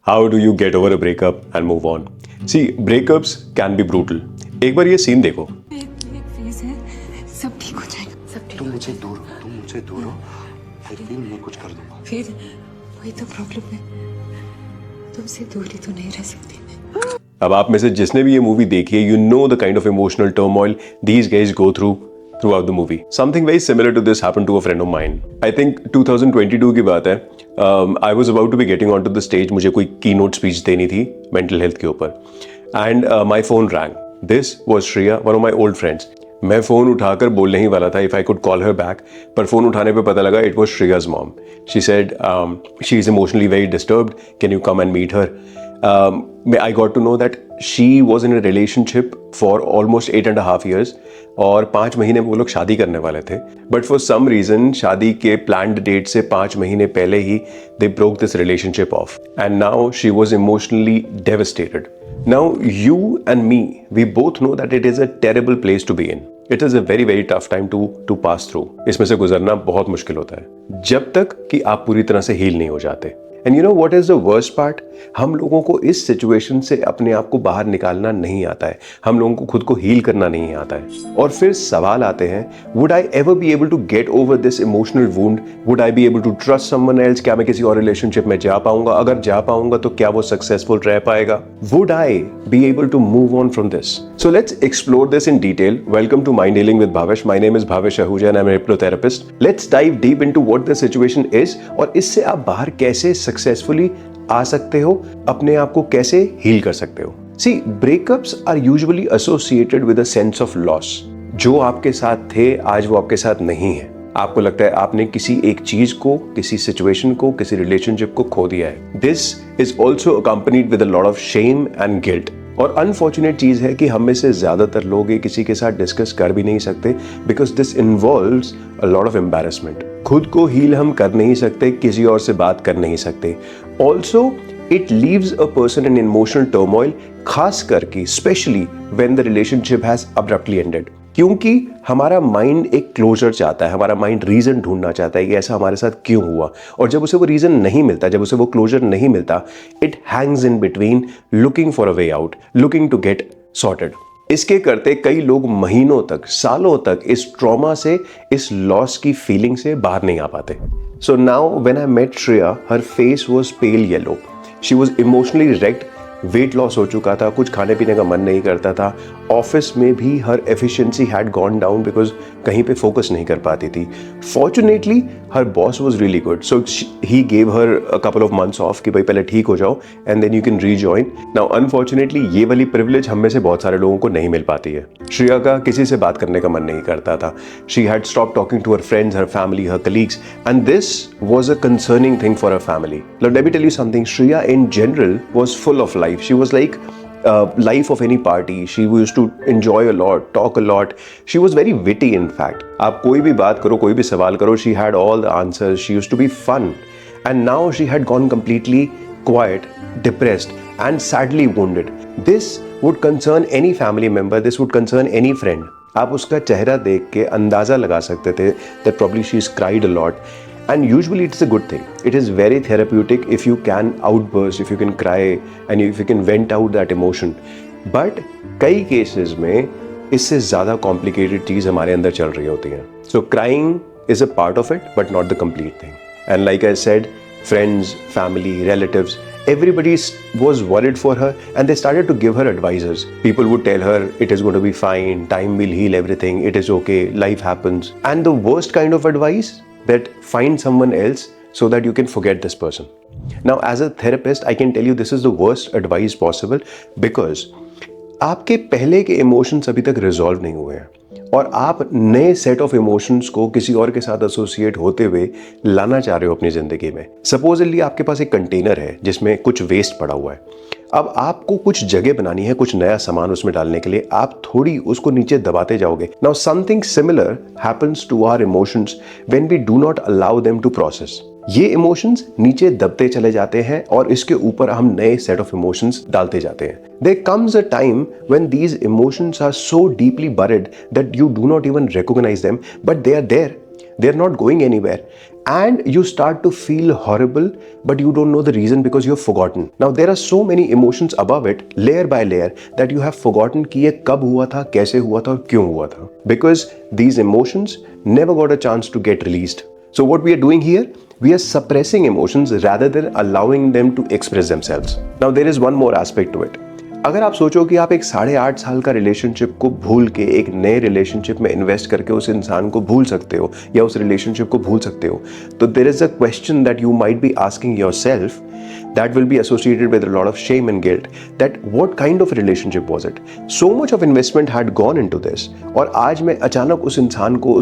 How do you get over a breakup and move on? See, breakups can be brutal. एक बार ये scene देखो. एक phase है, सब ठीक हो जाएगा, सब ठीक तुम हो मुझसे जाएगा। दूर हो, तुम मुझसे दूर हो, फिर भी मैं कुछ कर दूंगा। फिर वही तो प्रॉब्लम है, तुमसे दूरी तो नहीं रह सकती मैं। अब आप में से जिसने भी ये मूवी देखी है, you know the kind of emotional turmoil these guys go throughout the movie. Something very similar to this happened to a friend of mine. I think 2022 की बात है. I was about to be getting onto the stage. मुझे कोई keynote speech देनी थी mental health के ऊपर. And my phone rang. This was Shreya, one of my old friends. मैं फ़ोन उठाकर बोलने ही वाला था if I could call her back, पर फ़ोन उठाने पे पता लगा it was Shreya's mom. She said she is emotionally very disturbed. Can you come and meet her? I got to know that she was in a relationship for almost 8.5 years और 5 महीने में वो लोग शादी करने वाले थे. But for some reason शादी के planned date से 5 महीने पहले ही they broke this relationship off. And now she was emotionally devastated. Now you and me, we both know that it is a terrible place to be in. It is a very very tough time to pass through. इसमें से गुजरना बहुत मुश्किल होता है जब तक कि आप पूरी तरह से हील नहीं हो जाते. And you know what is the worst part? हम लोगों को इस सिचुएशन से अपने आप को बाहर निकालना नहीं आता है. हम लोगों को खुद को हील करना नहीं आता है. और फिर सवाल आते हैं, would I ever be able to get over this emotional wound? Would I be able to trust someone else? क्या मैं किसी और रिलेशनशिप में जा पाऊंगा? अगर जा पाऊंगा तो क्या वो सक्सेसफुल रह पाएगा? Would I be able to move on from this? So let's explore this in detail. Welcome to mind healing with Bhavesh. My name is Bhavesh Ahuja and I am an hypnotherapist. Let's dive deep into what the situation is और इससे आप बाहर कैसे successfully आ सकते हो, अपने आप को कैसे हील कर सकते हो. See, breakups are usually associated with a sense of loss. जो आपके साथ थे आज वो आपके साथ नहीं है. आपको लगता है आपने किसी एक चीज को, किसी सिचुएशन को, किसी रिलेशनशिप को खो दिया है. This is also accompanied with a lot of shame and guilt. और अनफॉर्चुनेट चीज है कि हम में से ज्यादातर लोग ये किसी के साथ डिस्कस कर भी नहीं सकते because this involves a lot of embarrassment. खुद को हील हम कर नहीं सकते, किसी और से बात कर नहीं सकते. Also it leaves a person in emotional turmoil, खास करके specially when the relationship has abruptly ended. क्योंकि हमारा माइंड एक क्लोजर चाहता है, हमारा माइंड रीजन ढूंढना चाहता है कि ऐसा हमारे साथ क्यों हुआ. और जब उसे वो रीजन नहीं मिलता, जब उसे वो क्लोजर नहीं मिलता, it hangs in between looking for a way out, looking to get sorted. इसके करते कई लोग महीनों तक, सालों तक इस ट्रॉमा से, इस लॉस की फीलिंग से बाहर नहीं आ पाते. So now when I met Shreya, her face was pale yellow. She was emotionally wrecked. Weight loss हो चुका था, कुछ खाने पीने का मन नहीं करता था. ऑफिस में भी her efficiency had gone down because कहीं पे फोकस नहीं कर पाती थी. Fortunately her boss was really good, so he gave her a couple of months off कि भाई पहले ठीक हो जाओ and then you can rejoin. Now unfortunately ये वाली प्रिविलेज हम में से बहुत सारे लोगों को नहीं मिल पाती है. श्रेया का किसी से बात करने का मन नहीं करता था. She had stop talking to her friends, her family, her colleagues, and this was a concerning thing for her family. Let me tell you something, Shreya in general was full of life. She was like life of any party. She used to enjoy a lot, talk a lot. She was very witty in fact. आप कोई भी बात करो, कोई भी सवाल करो, she had all the answers. She used to be fun. And now she had gone completely quiet, depressed and sadly wounded. This would concern any family member. This would concern any friend. आप उसका चेहरा देख के अंदाजा लगा सकते थे that probably she's cried a lot. And usually it's a good thing. It is very therapeutic if you can outburst, if you can cry and if you can vent out that emotion. But कई cases में इससे ज़्यादा complicated चीज़ हमारे अंदर चल रही होती है. So crying is a part of it, but not the complete thing. And like I said, friends, family, relatives, everybody was worried for her and they started to give her advices. People would tell her it is going to be fine, time will heal everything, it is okay, life happens. And the worst kind of advice, that find someone else so that you can forget this person. Now as a therapist I can tell you this is the worst advice possible because आपके पहले के emotions अभी तक resolve नहीं हुए हैं और आप नए सेट ऑफ इमोशंस को किसी और के साथ एसोसिएट होते हुए लाना चाह रहे हो अपनी जिंदगी में. सपोजली आपके पास एक कंटेनर है जिसमें कुछ वेस्ट पड़ा हुआ है. अब आपको कुछ जगह बनानी है, कुछ नया सामान उसमें डालने के लिए. आप थोड़ी उसको नीचे दबाते जाओगे. Now something similar happens to our emotions when we do not allow them to process. ये इमोशंस नीचे दबते चले जाते हैं और इसके ऊपर हम नए सेट ऑफ इमोशंस डालते जाते हैं. There comes a time when these emotions are so deeply buried that you do not even recognize them, but they are there. They are not going anywhere. and you start to feel horrible, but you don't know the reason because you have forgotten. Now there are so many emotions above it, layer by layer, that you have forgotten कि ये कब हुआ था, कैसे हुआ था और क्यों हुआ था. Because these emotions never got a chance to get released. So what we are doing here, we are suppressing emotions rather than allowing them to express themselves. Now there is one more aspect to it. अगर आप सोचो कि आप एक 8.5 साल का relationship को भूल के एक नए रिलेशनशिप में इन्वेस्ट करके उस इंसान को भूल सकते हो या उस रिलेशनशिप को भूल सकते हो, तो there is a question that you might be asking yourself that will be associated with a lot of shame and guilt, that what kind of relationship was it? So much of investment had gone into this, और आज मैं अचानक उस इंसान को,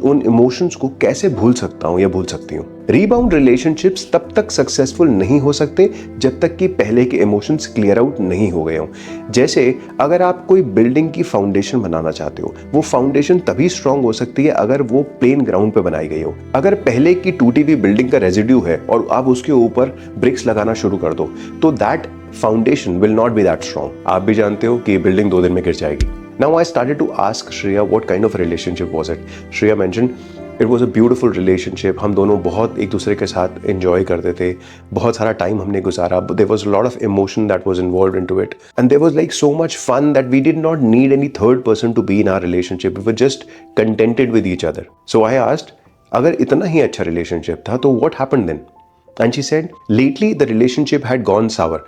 उन emotions को कैसे भूल सकता हूँ या भूल सकती हूँ. रीबाउंड रिलेशनशिप्स तब तक सक्सेसफुल नहीं हो सकते जब तक कि पहले के इमोशंस क्लियर आउट नहीं हो गए हों. जैसे अगर आप कोई बिल्डिंग की फाउंडेशन बनाना चाहते हो, वो फाउंडेशन तभी स्ट्रांग हो सकती है अगर वो प्लेन ग्राउंड पे बनाई गई हो. अगर पहले की टूटी हुई बिल्डिंग का रेजिड्यू है और आप उसके ऊपर ब्रिक्स लगाना शुरू कर दो, तो that foundation will not be that strong. आप भी जानते हो कि ये बिल्डिंग 2 दिन में गिर जाएगी. Now I started to ask Shreya what kind of a relationship was it. Shreya mentioned it was a beautiful relationship. हम दोनों बहुत एक दूसरे के साथ enjoy करते थे, बहुत सारा टाइम हमने गुजारा. There was a lot of emotion that was involved into it, and there was like so much fun that we did not need any third person to be in our relationship. We were just contented with each other. So I asked, अगर इतना ही अच्छा relationship था तो what happened then? And she said, lately the relationship had gone sour.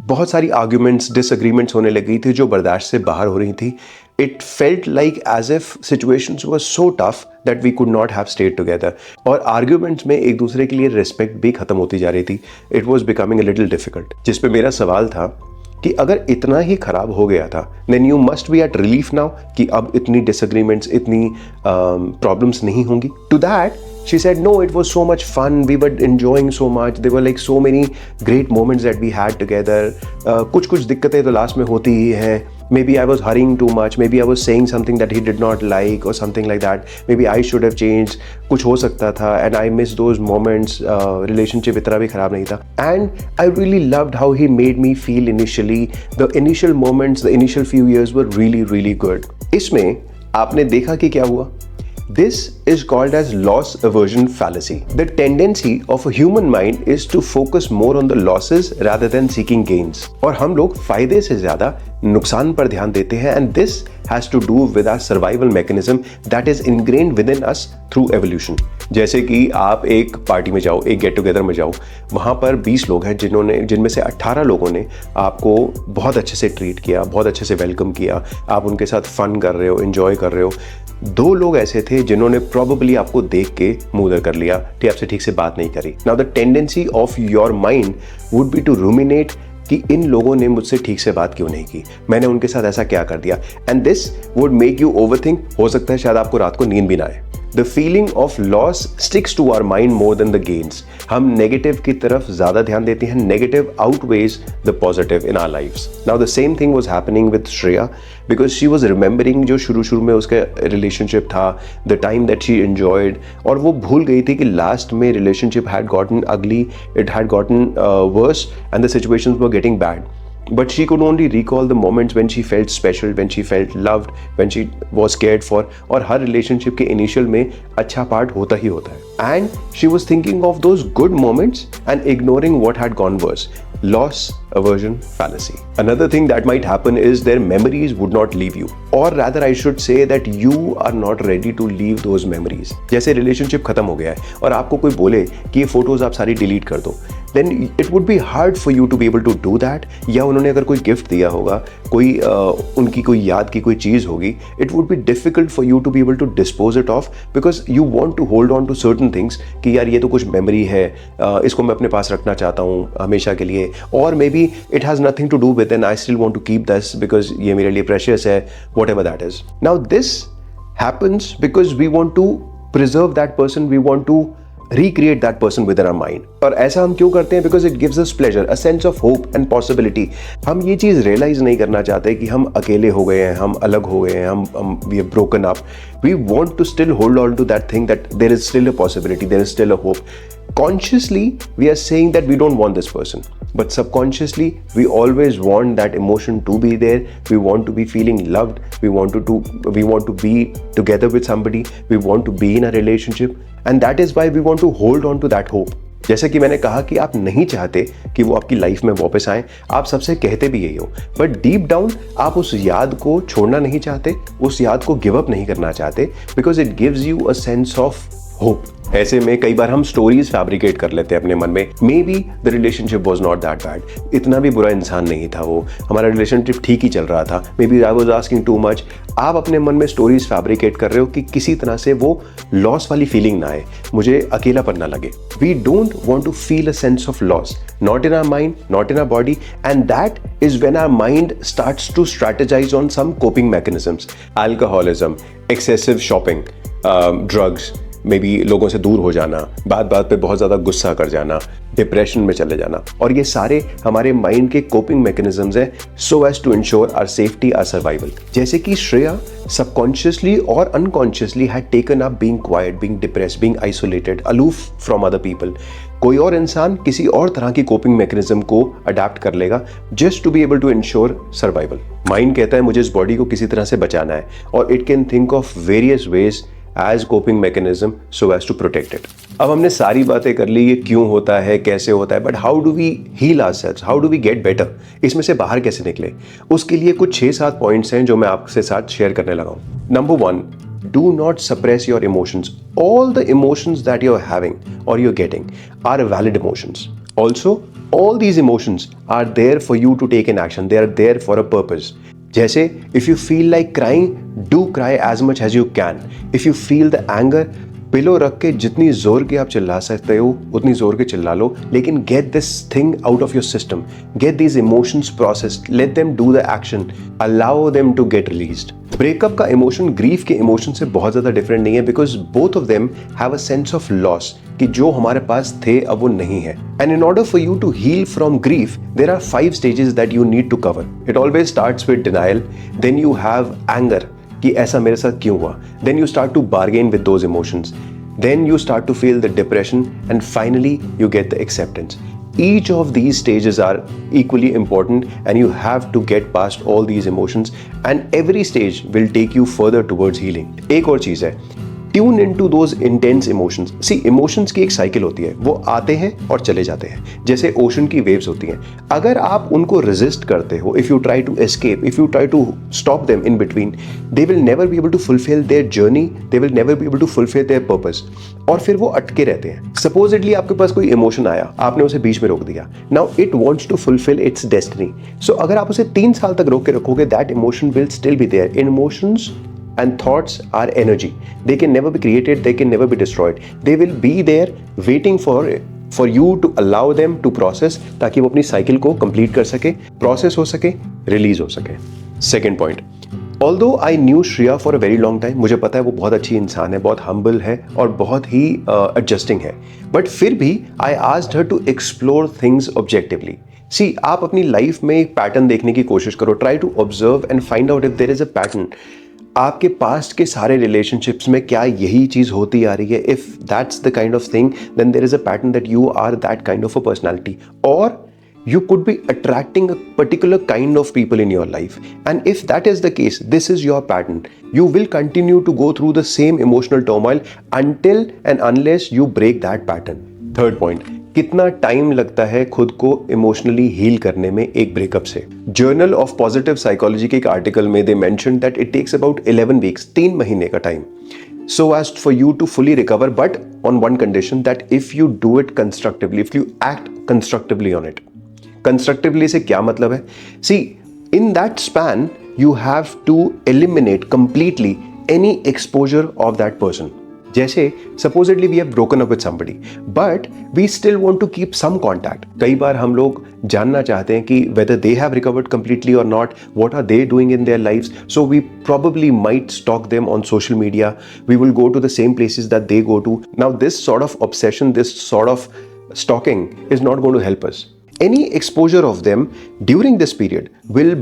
बहुत सारी arguments, disagreements होने लगी थी जो बर्दाश्त से बाहर हो रही थी. It felt like as if situations were so tough that we could not have stayed together. और आर्ग्यूमेंट्स में एक दूसरे के लिए रिस्पेक्ट भी खत्म होती जा रही थी. It was becoming a little difficult. जिस पे मेरा सवाल था कि अगर इतना ही खराब हो गया था, then you must be at relief now कि अब इतनी डिसएग्रीमेंट्स, इतनी प्रॉब्लम्स नहीं होंगी. To that she said, no, it was so much fun, we were enjoying so much, there were like so many great moments that we had together. कुछ दिक्कतें तो last में होती ही हैं. Maybe I was hurrying too much, maybe I was saying something that he did not like or something like that. Maybe I should have changed. कुछ हो सकता था, and I miss those moments. Relationship इतना भी खराब नहीं था. And I really loved how he made me feel initially. The initial moments, the initial few years were really, really good. इसमें आपने देखा कि क्या हुआ? This is called as loss aversion fallacy. The tendency of a human mind is to focus more on the losses rather than seeking gains. और हम लोग फायदे से ज्यादा नुकसान पर ध्यान देते हैं, and this has to do with our survival mechanism that is ingrained within us through evolution. जैसे कि आप एक पार्टी में जाओ, एक गेट टुगेदर में जाओ, वहाँ पर 20 लोग हैं जिनमें से 18 लोगों ने आपको बहुत अच्छे से ट्रीट किया, बहुत अच्छे से वेलकम किया, आप उनके साथ फन कर रहे हो, एंजॉय कर रहे हो. 2 लोग ऐसे थे जिन्होंने प्रॉबेबली आपको देख के मुंह दर कर लिया, ठीक, आपसे ठीक से बात नहीं करी. Now the tendency of your mind would be to ruminate कि इन लोगों ने मुझसे ठीक से बात क्यों नहीं की, मैंने उनके साथ ऐसा क्या कर दिया. And this would make you overthink. हो सकता है शायद आपको रात को नींद भी ना आए. The feeling of loss sticks to our mind more than the gains. हम नेगेटिव की तरफ ज़्यादा ध्यान देते हैं. Negative outweighs the positive in our lives. Now the same thing was happening with Shreya because she was remembering जो शुरू में उसका relationship था, the time that she enjoyed, और वो भूल गई थी कि last में relationship had gotten ugly, it had gotten worse, and the situations were getting bad. But she could only recall the moments when she felt special, when she felt loved, when she was cared for. और हर relationship के initial में अच्छा part होता ही होता है. And she was thinking of those good moments and ignoring what had gone worse. Loss aversion fallacy. Another thing that might happen is their memories would not leave you. Or rather I should say that you are not ready to leave those memories. जैसे relationship खत्म हो गया है और आपको कोई बोले कि ये photos आप सारी delete कर दो, then it would be hard for you to be able to do that. या उन्होंने अगर कोई गिफ्ट दिया होगा, कोई उनकी कोई याद की कोई चीज़ होगी, it would be difficult for you to be able to dispose it off because you want to hold on to certain things कि यार ये तो कुछ memory है, इसको मैं अपने पास रखना चाहता हूँ हमेशा के लिए. और maybe it has nothing to do with and I still want to keep this because ये मेरे लिए precious है, whatever that is. Now this happens because we want to preserve that person, we want to recreate that person within our mind. और ऐसा हम क्यों करते हैं? Because it gives us pleasure, a sense of hope and possibility. हम ये चीज़ realize नहीं करना चाहते कि हम अकेले हो गए हैं, हम अलग हो गए हैं, हम we have broken up. We want to still hold on to that thing that there is still a possibility, there is still a hope. Consciously, we are saying that we don't want this person. But subconsciously, we always want that emotion to be there. We want to be feeling loved. We want to be together with somebody. We want to be in a relationship. And that is why we want to hold on to that hope. जैसे कि मैंने कहा कि आप नहीं चाहते कि वो आपकी लाइफ में वापस आए, आप सबसे कहते भी यही हो, बट डीप डाउन आप उस याद को छोड़ना नहीं चाहते, उस याद को गिव अप नहीं करना चाहते, because it gives you a sense of hope. ऐसे में कई बार हम स्टोरीज फैब्रिकेट कर लेते हैं अपने मन में, may be the relationship was not that bad, इतना भी बुरा इंसान नहीं था वो, हमारा रिलेशनशिप ठीक ही चल रहा था, maybe I was asking too much. आप अपने मन में स्टोरीज फैब्रिकेट कर रहे हो कि किसी तरह से वो लॉस वाली फीलिंग ना आए, मुझे अकेलापन ना लगे। We don't want to feel a sense of loss, not in our mind, not in our body, and that is when our mind starts to strategize on some coping mechanisms, alcoholism, excessive shopping, drugs, maybe लोगों से दूर हो जाना, बात बात पे बहुत ज़्यादा गुस्सा कर जाना, डिप्रेशन में चले जाना, और ये सारे हमारे माइंड के कोपिंग मैकेनिज्म्स हैं so as to ensure our safety, our survival. जैसे कि श्रेया सबकॉन्शियसली और unconsciously had taken up being quiet, being depressed, being isolated, aloof from other people. कोई और इंसान किसी और तरह की कोपिंग मैकेनिज्म को अडैप्ट कर लेगा just to be able to ensure survival. Mind कहता है मुझे इस बॉडी को किसी तरह से बचाना है, और it can think of various ways as coping mechanism so as to protect it। अब हमने सारी बातें कर ली, ये क्यों होता है, कैसे होता है, but how do we heal ourselves, how do we get better, इसमें से बाहर कैसे निकले, उसके लिए कुछ 6-7 पॉइंट्स हैं जो मैं आपके साथ शेयर करने लगा हूँ। Number 1, do not suppress your emotions. All the emotions that you're having or you're getting are valid emotions. Also, all these emotions are there for you to take an action. They are there for a purpose. जैसे if you feel like crying, do cry as much as you can. If you feel the anger, pillow रख के जितनी जोर के आप चिल्ला सकते हो उतनी जोर के चिल्ला लो, लेकिन get this thing out of your system, get these emotions processed, let them do the action, allow them to get released. Breakup का इमोशन ग्रीफ के इमोशन से बहुत ज़्यादा डिफरेंट नहीं है, because both of them have a sense of loss, कि जो हमारे पास थे अब वो नहीं है। And in order for you to heal from grief there are 5 stages that you need to cover. It always starts with denial, then you have anger कि ऐसा मेरे साथ क्यों हुआ, then you start to bargain with those emotions, then you start to feel the depression, and finally you get the acceptance. Each of these stages are equally important, and you have to get past all these emotions, and every stage will take you further towards healing. एक और चीज़ है, tune in to those intense emotions. See emotions की एक cycle होती है, वो आते हैं और चले जाते हैं, जैसे ओशन की वेव्स होती हैं। अगर आप उनको रेजिस्ट करते हो, if you try to escape, if you try to stop them in between, they will never be able to fulfil their journey, they will never be able to fulfil their purpose, और फिर वो अटके रहते हैं। Supposedly आपके पास कोई emotion आया, आपने उसे बीच में रोक दिया, now it wants to fulfil its destiny. So अगर आप उसे 3 साल तक रोक के रखोगे, that emotion will still be there. Emotions and thoughts are energy. They can never be created, they can never be destroyed. They will be there waiting for you to allow them to process, ताकि वो अपनी cycle को complete कर सके, process हो सके, release हो सके। Second point, although I knew Shreya for a very long time, मुझे पता है वो बहुत अच्छी इंसान है, बहुत हम्बल है और बहुत ही एडजस्टिंग है, बट फिर भी I asked her to explore things objectively. See, आप अपनी लाइफ में एक पैटर्न देखने की कोशिश करो, try to observe and find out if there is a pattern. आपके पास्ट के सारे रिलेशनशिप्स में क्या यही चीज़ होती आ रही है? If that's the kind of thing, then there is a pattern that you are that kind of a personality, और you could be attracting a particular kind of people in your life. And if that is the case, this is your pattern. You will continue to go through the same emotional turmoil until and unless you break that pattern. Third point, कितना time लगता है खुद को emotionally heal करने में एक breakup से? Journal of positive psychology के एक आर्टिकल में they mention that it takes about 11 weeks, 3 महीने का time, so as for you to fully recover, but on one condition, that if you do it constructively, if you act constructively on it. Constructively से क्या मतलब है? See, in that span you have to eliminate completely any exposure of that person. जैसे supposedly we have broken up with somebody, but we still want to keep some contact. कई बार हम लोग जानना चाहते हैं कि whether they have recovered completely और not, what are they doing in their lives, so we probably might stalk them on social media. We will go to the same places that they go to. Now this sort of obsession, this sort of stalking is not going to help us. Any exposure of them during this period will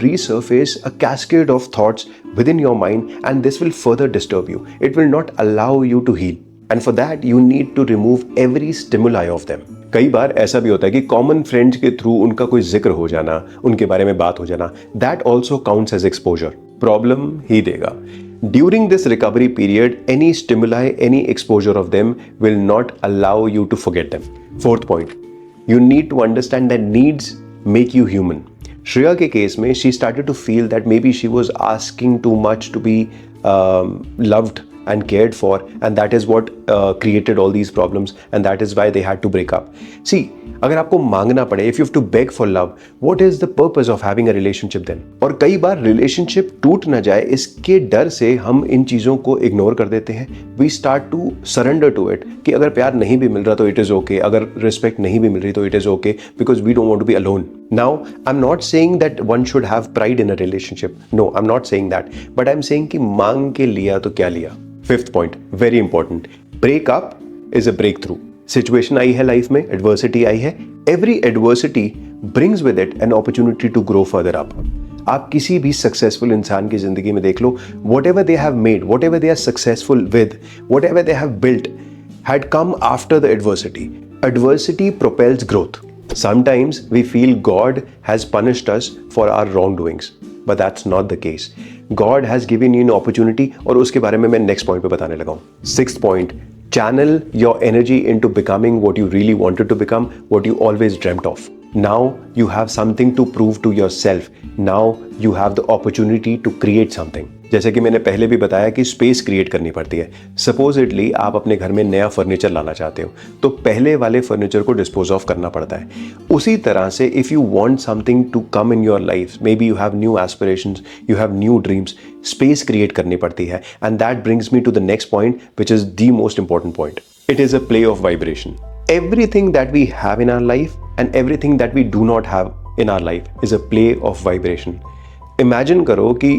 resurface a cascade of thoughts within your mind, and this will further disturb you. It will not allow you to heal. And for that, you need to remove every stimuli of them. कई बार ऐसा भी होता है कि common friends के through उनका कोई जिक्र हो जाना, उनके बारे में बात हो जाना, that also counts as exposure. Problem ही देगा। During this recovery period, any stimuli, any exposure of them will not allow you to forget them. Fourth point, you need to understand that needs make you human. Shreya के case में she started to feel that maybe she was asking too much to be loved and cared for, and that is what created all these problems, and that is why they had to break up. See, अगर आपको मांगना पड़े, if you have to beg for love, what is the purpose of having a relationship then? और कई बार relationship टूट ना जाए इसके डर से हम इन चीज़ों को इग्नोर कर देते हैं. We start to surrender to it कि अगर प्यार नहीं भी मिल रहा तो it is okay, अगर रिस्पेक्ट नहीं भी मिल रही तो it is okay, because we don't want to be alone. Now, I'm not saying that one should have pride in a relationship. No, I'm not saying that. But I'm saying कि मांग के लिया तो क्या लिया. Fifth point, very important. Break up is a breakthrough. Situation आई है life में, adversity आई है. Every adversity brings with it an opportunity to grow further up. आप किसी भी सक्सेसफुल इंसान की जिंदगी में देख लो, whatever they have made, whatever they are successful with, whatever they have built, had come after the adversity. Adversity propels growth. Sometimes we feel God has punished us for our wrongdoings. But that's not the case. God has given you an opportunity, और उसके बारे में मैं next point पे बताने लगा हूँ. Sixth point, channel your energy into becoming what you really wanted to become, what you always dreamt of. Now you have something to prove to yourself. Now you have the opportunity to create something. जैसे कि मैंने पहले भी बताया कि space create करनी पड़ती है. सपोजिटली आप अपने घर में नया फर्नीचर लाना चाहते हो तो पहले वाले फर्नीचर को डिस्पोज ऑफ करना पड़ता है. उसी तरह से if you want something to come in your life, maybe you have new aspirations, you have new dreams, space create करनी पड़ती है. And that brings me to the next point which is the most important point. It is a play of vibration. Everything that we have in our life and everything that we do not have in our life is a play of vibration. Imagine करो कि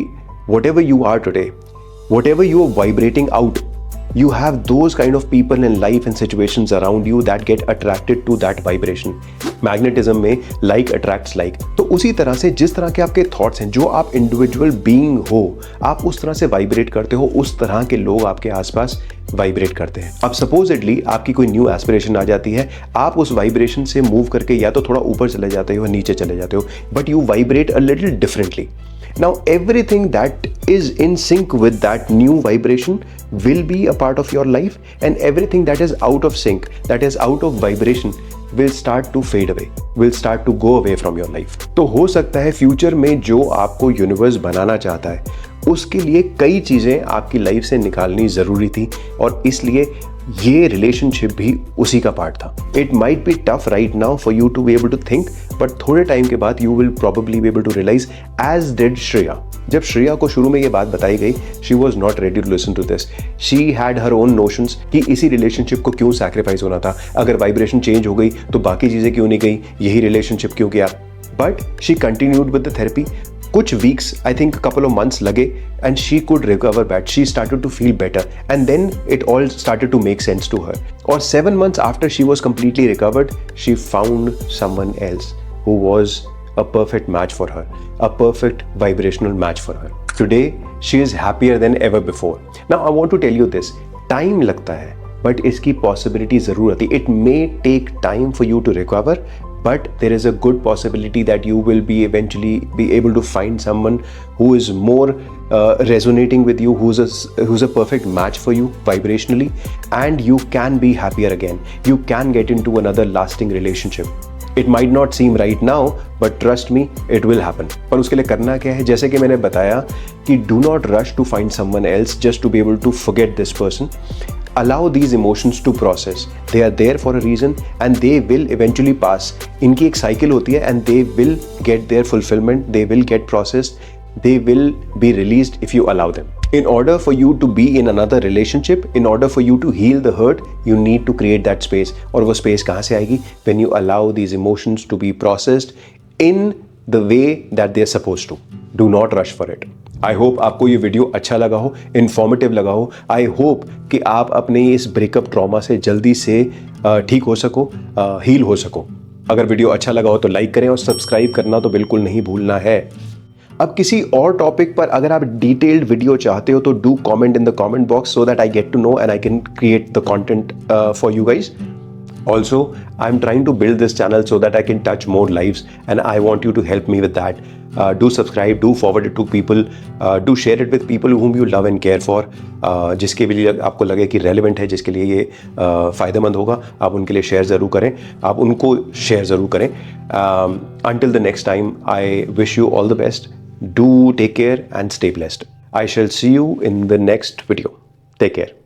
whatever you are today, whatever you are vibrating out, you have those kind of people in life and situations around you that get attracted to that vibration. Magnetism में like attracts like. तो उसी तरह से जिस तरह के आपके thoughts हैं, जो आप इंडिविजुअल बीइंग हो, आप उस तरह से वाइब्रेट करते हो, उस तरह के लोग आपके आसपास वाइब्रेट करते हैं. अब सपोजिटली आपकी कोई न्यू एस्पिरेशन आ जाती है, आप उस वाइब्रेशन से मूव करके या तो थोड़ा ऊपर चले जाते हो या नीचे चले जाते हो, but you vibrate a little differently. Now everything that is in sync with that new vibration will be a part of your life, and everything that is out of sync, that is out of vibration, will start to fade away, will start to go away from your life. तो हो सकता है future में जो आपको universe बनाना चाहता है उसके लिए कई चीज़ें आपकी लाइफ से निकालनी ज़रूरी थी, और इसलिए ये रिलेशनशिप भी उसी का पार्ट था. It might be tough right now for you to be able to think, but थोड़े टाइम के बाद you will probably be able to realise as did Shreya. जब श्रेया को शुरू में ये बात बताई गई, she was not ready to listen to this. She had her own notions कि इसी रिलेशनशिप को क्यों सैक्रिफाइस होना था, अगर वाइब्रेशन चेंज हो गई तो बाकी चीज़ें क्यों नहीं गई, यही रिलेशनशिप क्यों किया. But she continued with the therapy. कुछ weeks, I think couple of months लगे, and she could recover back. She started to feel better, and then it all started to make sense to her. Or 7 months after she was completely recovered, she found someone else who was a perfect match for her, a perfect vibrational match for her. Today, she is happier than ever before. Now, I want to tell you this. Time लगता है, but इसकी possibility ज़रूर आती. It may take time for you to recover, but there is a good possibility that you will be eventually be able to find someone who is more resonating with you, who's a perfect match for you vibrationally, and you can be happier again. You can get into another lasting relationship. It might not seem right now, but trust me, it will happen. पर उसके लिए करना क्या है, जैसे कि मैंने बताया कि do not rush to find someone else just to be able to forget this person. Allow these emotions to process. They are there for a reason, and they will eventually pass. इनकी एक cycle होती है, and they will get their fulfillment. They will get processed. They will be released if you allow them. In order for you to be in another relationship, in order for you to heal the hurt, you need to create that space. और वो space कहाँ से आएगी? When you allow these emotions to be processed in the way that they are supposed to. Do not rush for it. I hope आपको ये video अच्छा लगा हो, इन्फॉर्मेटिव लगा हो. आई होप कि आप अपने इस ब्रेकअप ट्रॉमा से जल्दी से ठीक हो सको, हील हो सको. अगर वीडियो अच्छा लगा हो तो लाइक करें और सब्सक्राइब करना तो बिल्कुल नहीं भूलना है. अब किसी और टॉपिक पर अगर आप डिटेल्ड वीडियो चाहते हो तो do comment in the comment box so that I get to know and I can create the content for you guys. Also, I'm trying to build this channel so that I can touch more lives, and I want you to help me with that. Do subscribe, do forward it to people, do share it with people whom you love and care for. जिसके लिए आपको लगे कि relevant है, जिसके लिए ये फ़ायदेमंद होगा, आप उनके लिए शेयर ज़रूर करें, आप उनको शेयर ज़रूर करें. Until the next time, I wish you all the best. Do take care and stay blessed. I shall see you in the next video. Take care.